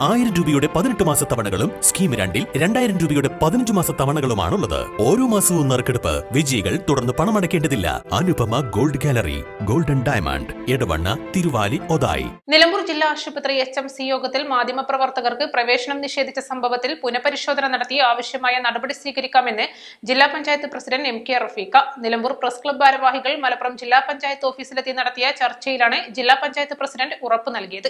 1000 രൂപയുടെ 18 മാസ തവണകളും സ്കീം 2-ൽ 2000 രൂപയുടെ 15 മാസ തവണകളുമാണുള്ളത്. ഓരോ മാസവും നറുക്കെടുപ്പ്. വിജയികൾ തുടർന്ന് പണമടയ്ക്കേണ്ടതില്ല. Anupama gold gallery, golden diamond, Edavanna, Thiruvali, Othayi. Nilambur ജില്ലാ ആശുപത്രി HMC യോഗത്തിൽ മാധ്യമപ്രവർത്തകർക്ക് പ്രവേശനം നിഷേധിച്ച സംഭവത്തിൽ പുനഃപരിശോധന നടത്തി ആവശ്യമായ നടപടി സ്വീകരിക്കാമെന്ന് ജില്ലാ panchayat president MK Rafeeq. Nilambur press club ഭാരവാഹികൾ മലപ്പുറം ജില്ലാ പഞ്ചായത്ത് ഓഫീസിലെത്തി നടത്തിയ ചർച്ചയിലാണ് ജില്ലാ പഞ്ചായത്ത് പ്രസിഡന്റ് ഉറപ്പ് നൽകിയത്.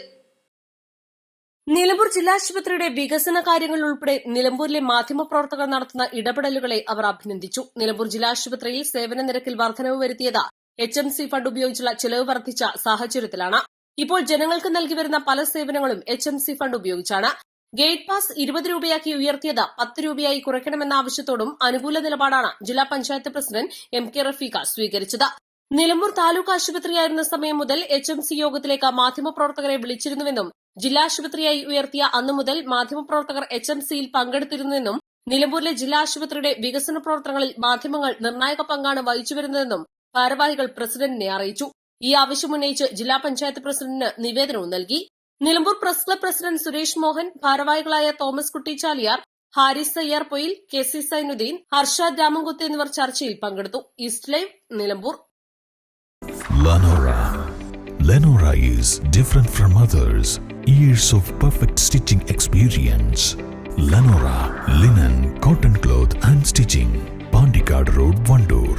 നിലമ്പൂർ ജില്ലാ ആശുപത്രിയുടെ വികസന കാര്യങ്ങൾ ഉൾപ്പെടെ നിലമ്പൂരിലെ മാധ്യമപ്രവർത്തകർ നടത്തുന്ന ഇടപെടലുകളെ അവർ അഭിനന്ദിച്ചു. നിലമ്പൂർ ജില്ലാ ആശുപത്രിയിൽ സേവന നിരക്കിൽ വർധനവ് വരുത്തിയത് HMC ഫണ്ട് ഉപയോഗിച്ചുള്ള ചെലവ് വർദ്ധിച്ച സാഹചര്യത്തിലാണ്. ഇപ്പോൾ ജനങ്ങൾക്ക് നൽകി വരുന്ന പല സേവനങ്ങളും HMC ഫണ്ട് ഉപയോഗിച്ചാണ്. ഗേറ്റ് പാസ് 20 രൂപയാക്കി ഉയർത്തിയത് 10 രൂപയായി കുറയ്ക്കണമെന്ന ആവശ്യത്തോടും അനുകൂല നിലപാടാണ് ജില്ലാ പഞ്ചായത്ത് പ്രസിഡന്റ് MK റഫീഖ സ്വീകരിച്ചത്. നിലമ്പൂർ താലൂക്ക് ആശുപത്രിയായിരുന്ന സമയം മുതൽ HMC യോഗത്തിലേക്ക് മാധ്യമപ്രവർത്തകരെ വിളിച്ചിരുന്നുവെന്നും ജില്ലാ ആശുപത്രിയായി ഉയർത്തിയ അന്നു മുതൽ മാധ്യമപ്രവർത്തകർ HMCയിൽ പങ്കെടുത്തിരുന്നുവെന്നും നിലമ്പൂരിലെ ജില്ലാ ആശുപത്രിയുടെ വികസന പ്രവർത്തനങ്ങളിൽ മാധ്യമങ്ങൾ നിർണായക പങ്കാണ് വഹിച്ചുവരുന്നതെന്നും ഭാരവാഹികൾ പ്രസിഡന്റിനെ അറിയിച്ചു. ഈ ആവശ്യമുന്നയിച്ച് ജില്ലാ പഞ്ചായത്ത് പ്രസിഡന്റിന് നിവേദനവും നൽകി. Nilambur press club president Suresh Mohan, ഭാരവാഹികളായ തോമസ് കുട്ടി ചാലിയാർ, ഹാരിസ് അയ്യാർ പൊയിൽ, KC സൈനുദ്ദീൻ, ഹർഷാദ് രാമൻകുത്ത് എന്നിവർ ചർച്ചയിൽ പങ്കെടുത്തു. East live, Nilambur. Lenora is different from others. Years of perfect stitching experience. Lenora, linen, cotton cloth and stitching. Pandikad Road, Vandoor.